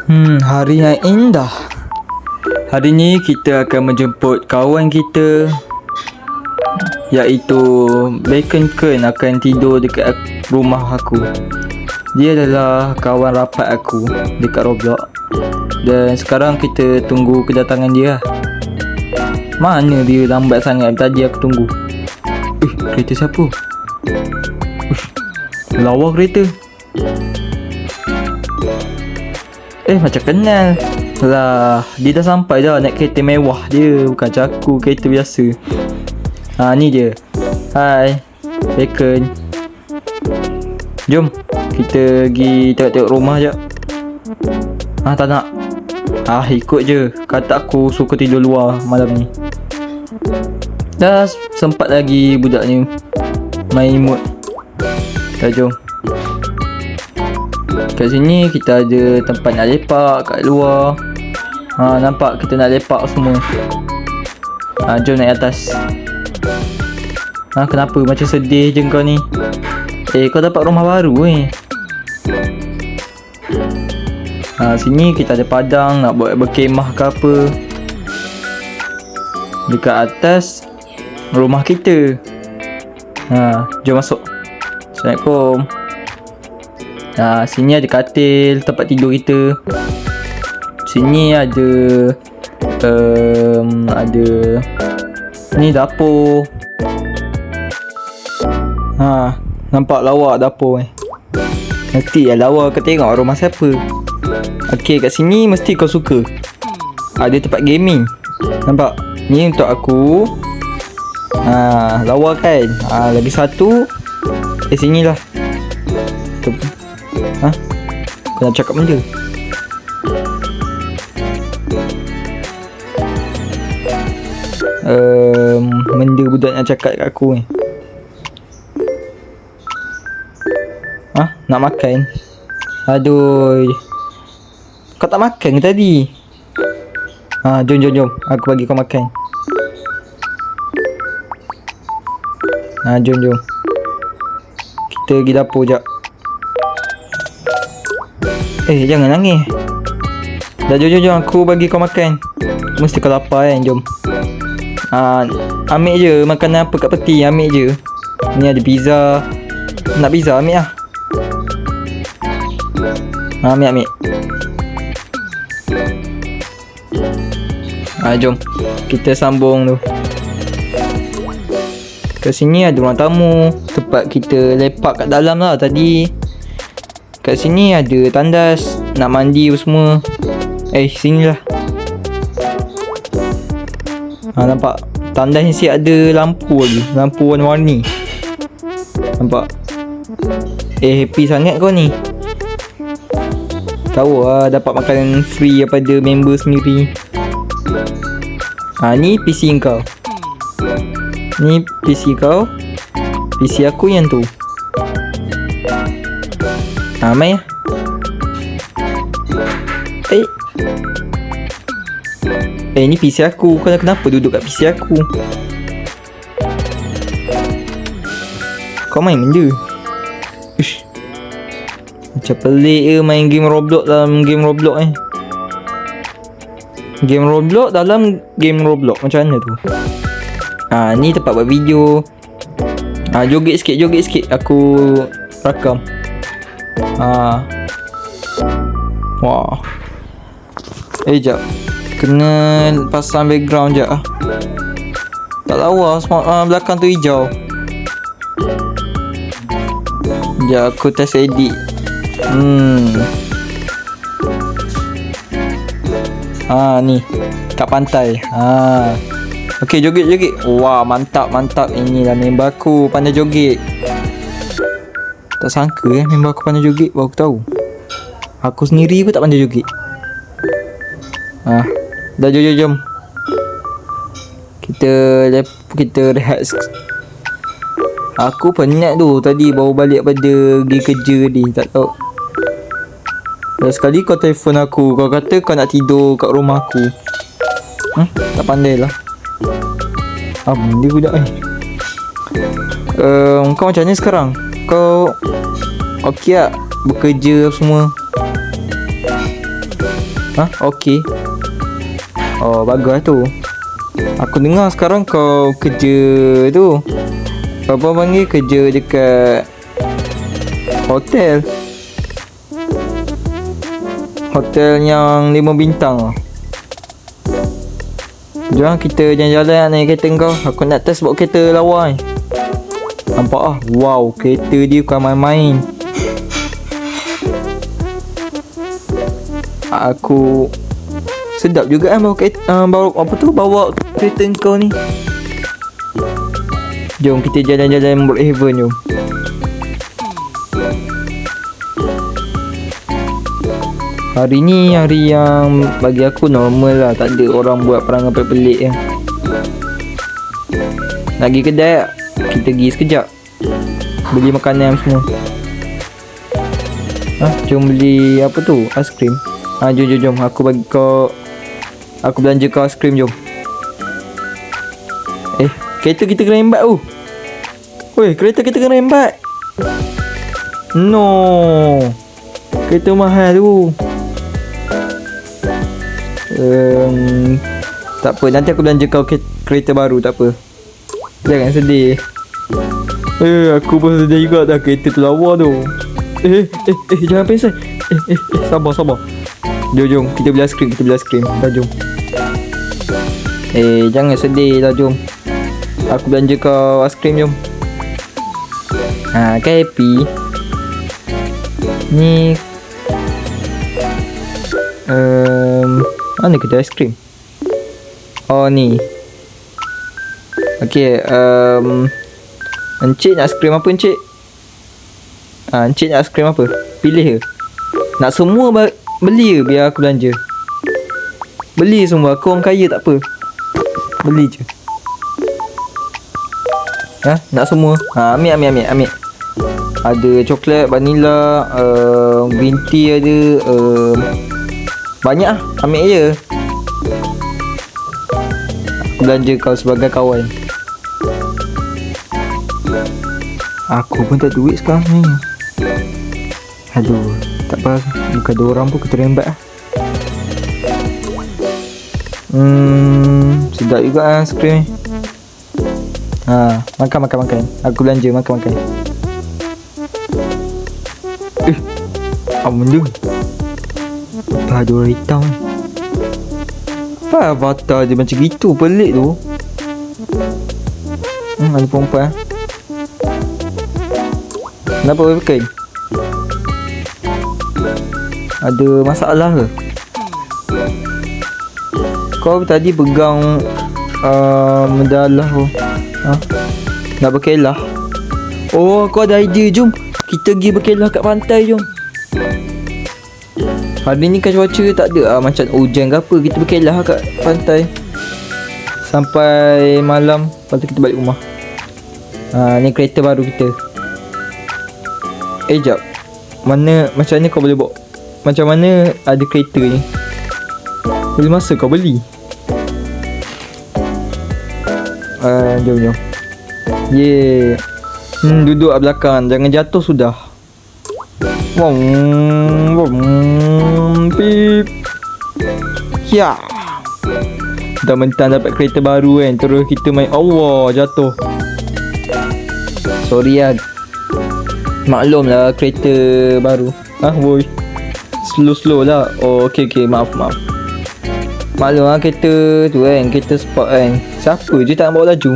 Hari yang indah. Hari ni kita akan menjemput kawan kita, iaitu Bacon Kern akan tidur dekat rumah aku. Dia adalah kawan rapat aku dekat Roblox. Dan sekarang kita tunggu kedatangan dia. Mana dia lambat sangat, tadi aku tunggu. Kereta siapa? Lawa kereta. Macam kenal. Lah, dia dah sampai dah naik kereta mewah dia. Bukan macam aku, kereta biasa. Ni dia. Hai Bacon. Jom kita pergi tengok-tengok rumah jap. Tak nak. Ikut je. Kata aku suka tidur luar malam ni. Dah sempat lagi budak ni main emote. Dah jom. Kat sini kita ada tempat nak lepak kat luar. Nampak kita nak lepak semua. Jom naik atas. Kenapa macam sedih je kau ni? Kau dapat rumah baru sini kita ada padang nak buat berkemah ke apa. Dekat atas rumah kita. Jom masuk. Assalamualaikum. Sini ada katil, tempat tidur kita. Sini ada ni dapur. Nampak lawa dapur Mesti lawa kau tengok rumah siapa. Okey, kat sini mesti kau suka. Ada tempat gaming. Nampak? Ni untuk aku. Lawa kan? Lagi satu sinilah. Kau nak cakap benda? Benda budak nak cakap kat aku nak makan? Aduh, kau tak makan ke tadi? Jom aku bagi kau makan. Jom kita pergi dapur jap. Jangan nangis. Dah jom aku bagi kau makan. Mesti kau lapar kan? Jom. Ambil je makanan apa kat peti. Ambil je. Ni ada pizza. Nak pizza ambil lah. Ambil. Jom kita sambung tu. Kat sini ada ruang tamu, tempat kita lepak kat dalam lah tadi. Kat sini ada tandas nak mandi semua. Sinilah. Nampak tandas ni siap ada lampu lagi. Lampu warna-warni. Nampak? Happy sangat kau ni. Tahu dapat makanan free daripada member sendiri. Ni PC kau. Ni PC kau. PC aku yang tu. Main ni PC aku. Kau kenapa duduk kat PC aku? Kau main benda. Macam pelik main game Roblox dalam game Roblox Game Roblox dalam game Roblox. Macam mana tu? Ni tempat buat video. Joget sikit aku rakam. Wah. Jap. Kena pasang background jap. Tak lawa belakang tu hijau. Jap aku test edit. Ni kat pantai. Okey, joget. Wah, mantap. Inilah member aku pandai joget. Tak sangka member aku pandai joget. Baru aku tahu. Aku sendiri pun tak pandai joget. Dah jom. Kita rehat. Aku penat tu tadi baru balik pada pergi kerja ni. Tak tahu. Dah sekali kau telefon aku. Kau kata kau nak tidur kat rumah aku. Tak pandai lah. Benda budak Kau macam mana sekarang? Kau okey tak? Bekerja semua? Ha? Okey. Oh, bagus tu. Aku dengar sekarang kau kerja tu. Apa panggil, kerja dekat hotel. Hotel yang 5 bintang lah. Jom kita jalan-jalan naik kereta kau. Aku nak test bawa kereta lawa ni. Nampak ah. Wow, kereta dia bukan main-main. Aku sedap juga kan bawa kereta, bawa kereta kau ni. Jom kita jalan-jalan Brookhaven jom. Hari ni hari yang bagi aku normal lah. Tak ada orang buat perangai pelik-pelik kan. Nak pergi kedai tak? Kita pergi sekejap. Beli makanan semua. Jom beli apa tu? Aiskrim. Jom. Aku bagi kau, aku belanja kau aiskrim, jom. Kereta kita kena rembat tu. Weh, kereta kita kena rembat. No. Kereta mahal tu. Tak apa, nanti aku belanja kau kereta baru, tak apa. Jangan sedih. Aku pun sedih juga dah, kereta tu lawa tu. Jangan pensai. Sabar. Jom, kita beli aiskrim, dah jom. Jangan sedih dah, jom. Aku belanja kau aiskrim, jom. Kau happy. Ni mana kedai aiskrim? Oh ni. Okey, Encik nak aiskrim apa, Encik? Encik nak aiskrim apa? Pilih ke? Nak semua beli ke biar aku belanja? Beli semua, aku orang kaya tak apa. Beli je. Nak semua? Ambil. Ada coklat, vanilla, green tea ada, banyak lah. Ambil je. Aku belanja kau sebagai kawan. Aku pun tak duit sekarang ni. Aduh, tak apa. Bukan ada orang pun kita rembat lah. Sedap juga lah aiskrim ni. Makan. Aku belanja makan. Apa benda? Apa ada orang hitam ni? Apa avatar dia macam gitu? Pelik tu. Ada perempuan. Kenapa pakai? Ada masalah ke? Kau tadi pegang medalah tu. Nak berkelah? Oh, kau ada idea. Jom kita pergi berkelah kat pantai, jom. Hari ni kan cuaca tak ada macam hujan ke apa. Kita berkelah kat pantai sampai malam. Lepas tu kita balik rumah. Ni kereta baru kita. Jap. Macam mana kau boleh bawa? Macam mana ada kereta ni? Boleh masa kau beli? Jom. Yeah. Duduk kat belakang. Jangan jatuh sudah. Pip. Ya. Dah mentang dapat kereta baru kan. Terus kita main. Allah, jatuh. Sorry lah. Maklum lah kereta baru. Boy. Slow lah. Oh, okay. Maaf. Maklum lah kereta tu kan. Kereta sport kan. Siapa je tak nak bawa laju.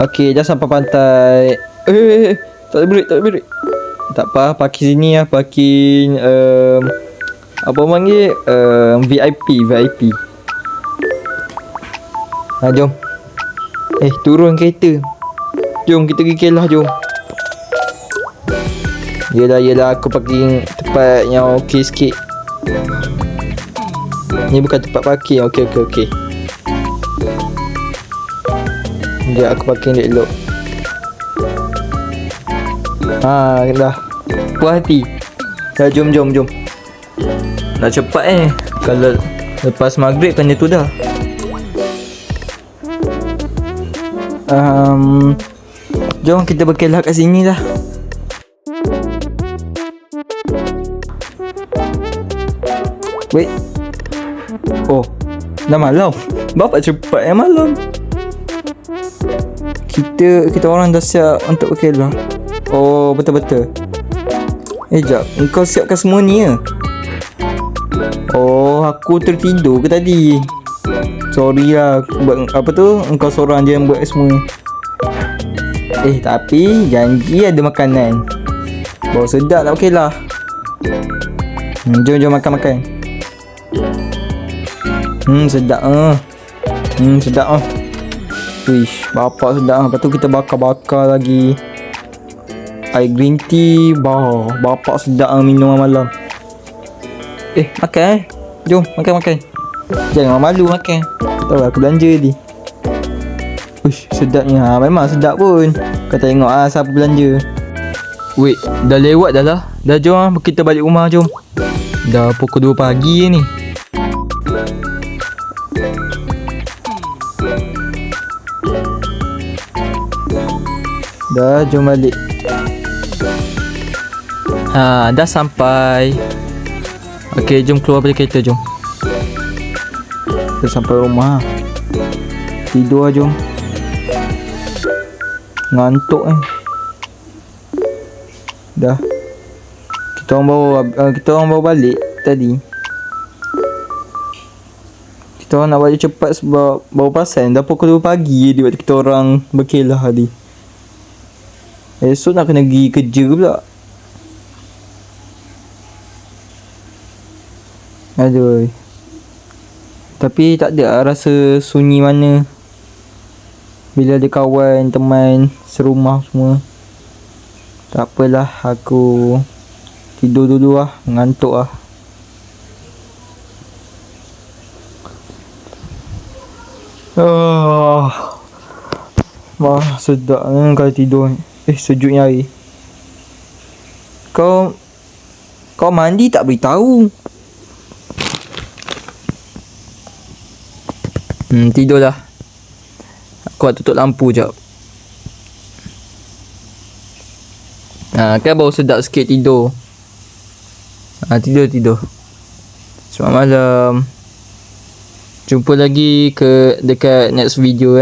Okay, dah sampai pantai. Tak boleh break. Tak apa, parking sini lah. Parking apa panggil, VIP. Jom. Turun kereta. Jom kita pergi Kelah, jom. Yelah, aku parking tempat yang okey sikit. Ni bukan tempat parking. Okey. Sekejap aku parking dia elok. Dah puas hati. Dah, jom. Nak cepat kalau lepas maghrib kan dia tu dah. Jom kita berkelah kat sini dah. Wait. Oh, dah malam. Bapak cepat malam. Kita orang dah siap untuk berkelah. Oh, betul-betul. Jap, engkau siapkan semua ni ya? Oh, aku tertidur ke tadi? Sorry lah, buat apa tu, engkau seorang je yang buat semua. Tapi janji ada makanan. Bau sedap nak berkelah. Jom makan. Sedap sedap Wish, bapak sedap. Lepas tu kita bakar-bakar lagi air green tea. Bapak sedap minum malam. Makan Jom makan. Jangan malu makan. Tahu aku belanja ni. Uish, sedapnya. Memang sedap pun. Kau tengok siapa belanja. Wait, dah lewat dah lah. Dah jom kita balik rumah jom. Dah pukul 2 pagi ni. Dah, jom balik. Dah sampai. Okey, jom keluar balik kereta jom. Dah sampai rumah. Tidur lah jom. Ngantuk Dah. Kita orang bawa balik tadi. Kita orang nak balik cepat sebab baru pasal dah pukul 2 pagi di waktu kita orang berkelah tadi. Esok nak kena pergi kerja pula. Aduh. Tapi tak ada rasa sunyi mana bila ada kawan, teman serumah semua. Tak apalah, aku tidur dulu lah, ngantuk lah. Sedap kalau tidur. Sejuknya hari. Kau mandi tak beritahu. Tidurlah. Aku nak tutup lampu jap. Kan baru sedap sikit tidur. Tidur. Selamat malam. Jumpa lagi dekat next video